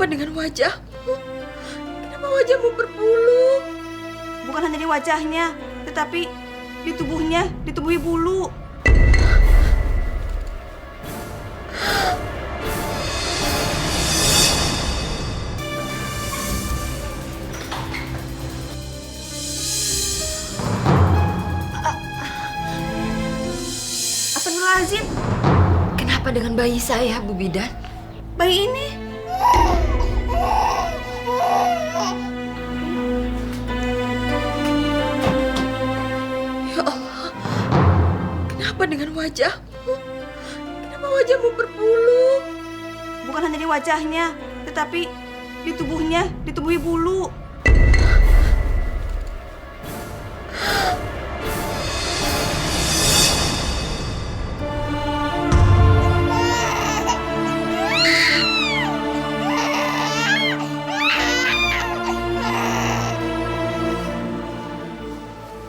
Kenapa dengan wajahmu? Kenapa wajahmu berbulu? Bukan hanya di wajahnya, tetapi di tubuhnya ditumbuhi bulu. Astagfirullahaladzim. Kenapa dengan bayi saya, Bu Bidan? Bayi ini Ya Allah, kenapa dengan wajahmu? Kenapa wajahmu berbulu? bukan hanya di wajahnya, tetapi di tubuhnya ditumbuhi bulu.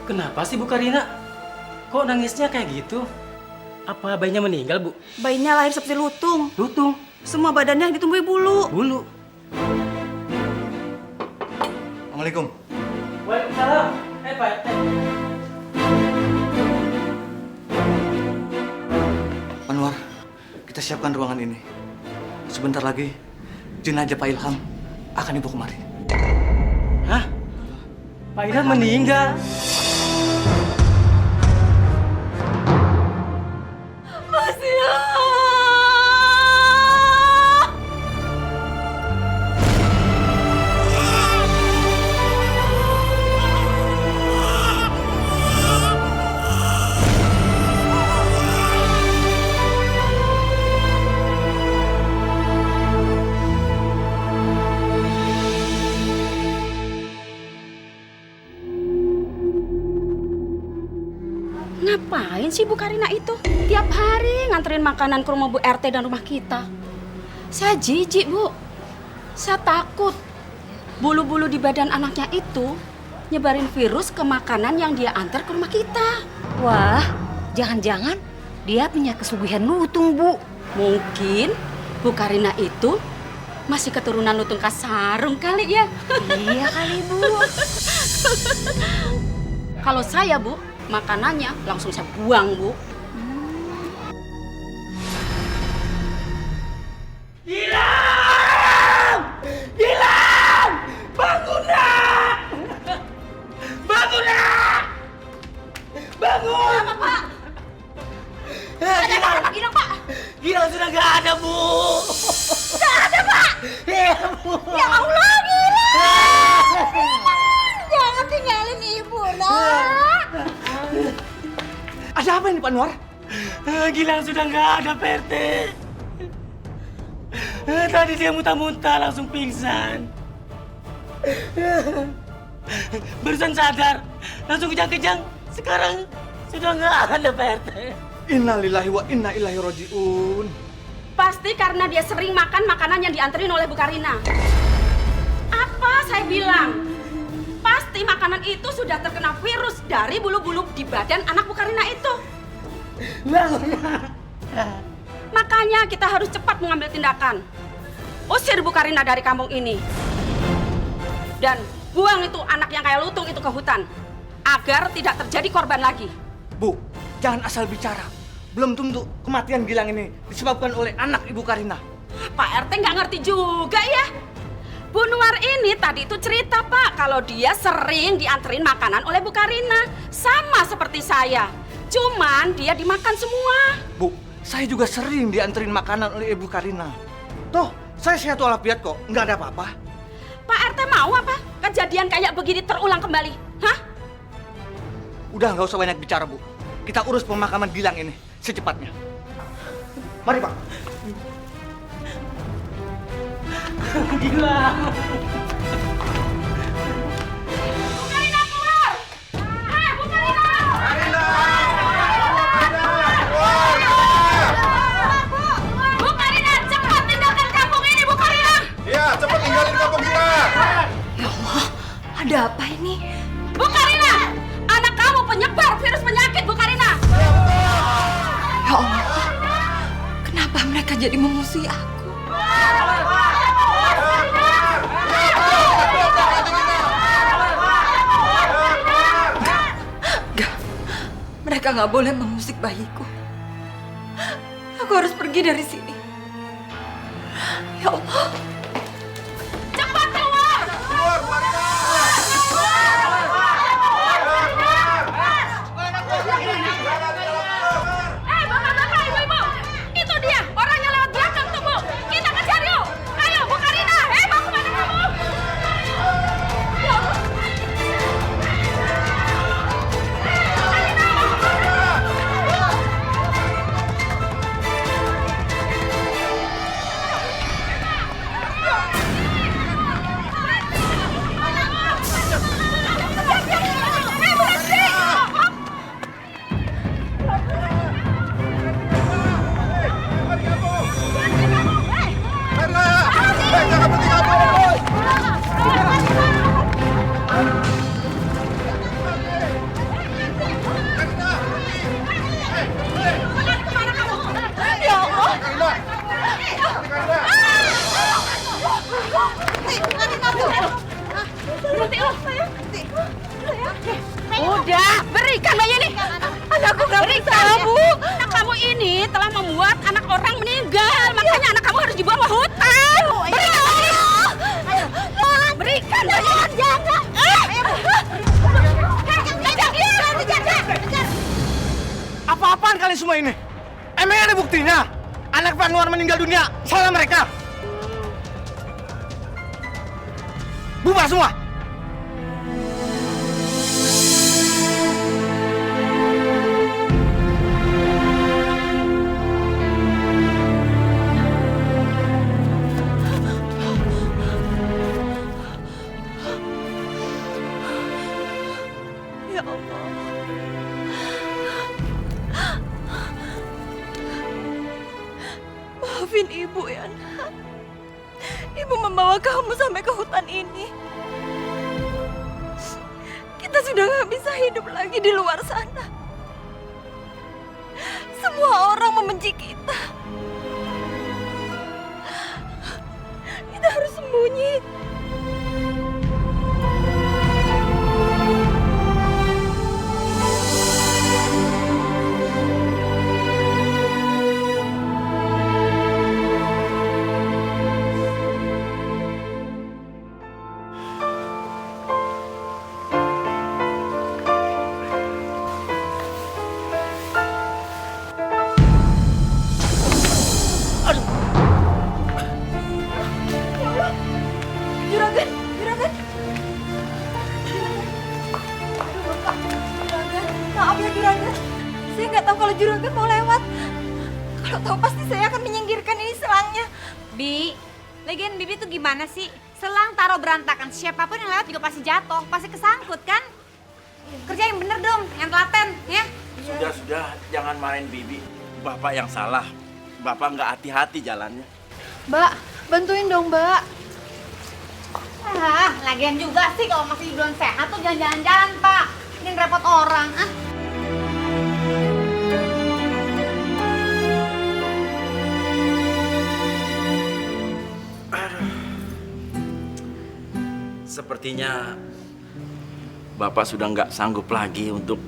Kenapa sih Bu Karina? Kok nangisnya kayak gitu? Apa bayinya meninggal, Bu? Bayinya lahir seperti lutung. Lutung? Semua badannya ditumbuhi bulu. Bulu? Assalamualaikum. Waalaikumsalam. Pak RT. Anwar, kita siapkan ruangan ini. Sebentar lagi, jenazah Pak Ilham akan dibawa kemari. Hah? Pak Ilham meninggal? Ngapain sih Bu Karina itu? Tiap hari nganterin makanan ke rumah Bu RT dan rumah kita. Saya jijik, Bu. Saya takut bulu-bulu di badan anaknya itu nyebarin virus ke makanan yang dia antar ke rumah kita. Wah, jangan-jangan dia punya kesugihan lutung, Bu. Mungkin Bu Karina itu masih keturunan lutung Kasarung kali ya. Iya kali, Bu. Kalau saya, Bu, makanannya langsung saya buang, Bu. Gilang! Gilang! Bangun, nak! Bangun, nak! Bangun! Apa, Pak? Gilang! Apa, Gilang, Pak? Gilang sudah gak ada, Bu! Nggak ada, Pak! Iya, Bu! Ya Allah, Gilang! Jangan tinggalin Ibu, nak! Ada apa ini, Pak Anwar? Gilang sudah nggak ada, Pak RT. Tadi dia muntah-muntah langsung pingsan. Barusan sadar, langsung kejang-kejang. Sekarang sudah nggak ada, Pak RT. Innalillahi wa inna ilaihi raji'un. Pasti karena dia sering makan makanan yang dianterin oleh Bu Karina. Apa saya bilang? Pasti makanan itu sudah terkena virus dari bulu-bulu di badan anak Bu Karina itu. Makanya kita harus cepat mengambil tindakan. Usir Bu Karina dari kampung ini. Dan buang itu anak yang kayak lutung itu ke hutan. Agar tidak terjadi korban lagi. Bu, jangan asal bicara. Belum tentu kematian Gilang ini disebabkan oleh anak Ibu Karina. Pak RT nggak ngerti juga ya. Bu Nuar ini tadi itu cerita, Pak, kalau dia sering dianterin makanan oleh Bu Karina. Sama seperti saya. Cuman dia dimakan semua. Bu, saya juga sering dianterin makanan oleh Ibu Karina. Toh, saya sehat walafiat kok, nggak ada apa-apa. Pak RT mau apa? Kejadian kayak begini terulang kembali. Hah? Udah nggak usah banyak bicara, Bu. Kita urus pemakaman Gilang ini secepatnya. Mari, Pak. Gilang. Bu Karina keluar! Bu Karina! Bu Karina, cepat tinggalkan kampung ini, Bu Karina! Iya, cepat tinggalin kampung kita. Ya Allah, ada apa ini? Bu Karina! Anak kamu penyebar virus penyakit, Bu Karina! Ya Allah, kenapa mereka jadi memusuhi aku? Mereka nggak boleh mengusik bayiku. Aku harus pergi dari sini. Ya Allah. Cepat keluar! Keluar, Marina! Bapak-bapak, ibu-ibu! Itu dia, orang yang lewat belakang tuh, Bu! Kita kejar yuk! Ayo, Bu Karina! Mau kemana kamu? Marina! Jangan pergi kabur! Ya Allah. Udah, berikan bayi ini. Anakku nggak bersalah, Bu. Anak kamu ini telah membuat anak orang meninggal. Makanya anak kamu harus dibuang ke hutan. Berikan bayi ini. Berikan bayi ini. Jangan. Apa-apaan kalian semua ini? Emang ada buktinya? Anak Pak Anwar meninggal dunia, salah mereka. Bubar semua. Ya Allah. Maafin Ibu ya, Nak. Ibu membawa kamu sampai ke hutan ini. Kita sudah nggak bisa hidup lagi di luar sana. Semua orang membenci kita. Kita harus sembunyi. Juragan, Juragan. Juragan, maaf ya Juragan. Saya nggak tahu kalau Juragan mau lewat. Kalau tahu pasti saya akan menyingkirkan ini selangnya. Bi, lagian Bibi tuh gimana sih? Selang taruh berantakan, siapapun yang lewat juga pasti jatuh, pasti kesangkut kan? Kerja yang bener dong, yang telaten, ya? Sudah, jangan marahin Bibi. Bapak yang salah. Bapak nggak hati-hati jalannya. Mbak, bantuin dong Mbak. Ah, lagian juga sih kalau masih belum sehat tuh jangan jalan-jalan, Pak. Ini repot orang, ah. Sepertinya Bapak sudah nggak sanggup lagi untuk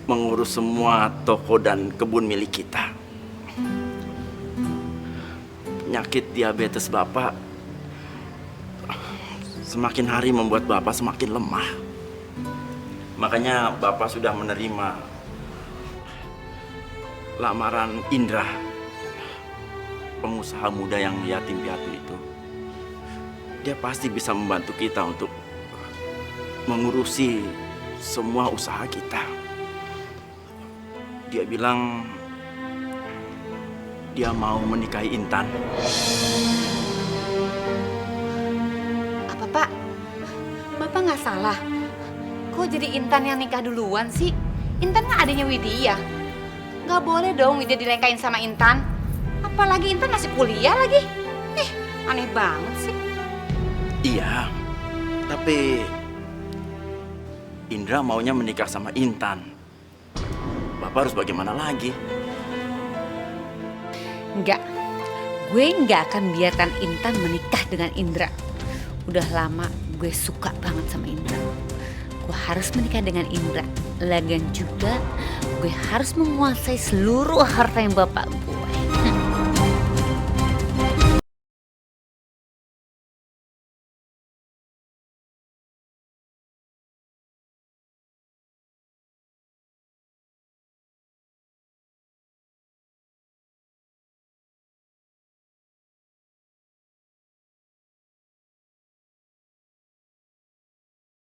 mengurus semua toko dan kebun milik kita. Penyakit diabetes Bapak semakin hari membuat Bapak semakin lemah. Makanya Bapak sudah menerima lamaran Indra, pengusaha muda yang yatim piatu itu. Dia pasti bisa membantu kita untuk mengurusi semua usaha kita. Dia bilang dia mau menikahi Intan. Apa, Pak? Bapak nggak salah. Kok jadi Intan yang nikah duluan sih? Intan kan adanya Widya. Nggak boleh dong Widya direkain sama Intan. Apalagi Intan masih kuliah lagi. Aneh banget sih. Iya, tapi Indra maunya menikah sama Intan. Bapak harus bagaimana lagi? Enggak, gue nggak akan biarkan Intan menikah dengan Indra. Udah lama gue suka banget sama Indra. gue harus menikah dengan Indra. Lagian juga gue harus menguasai seluruh harta yang bapak gue.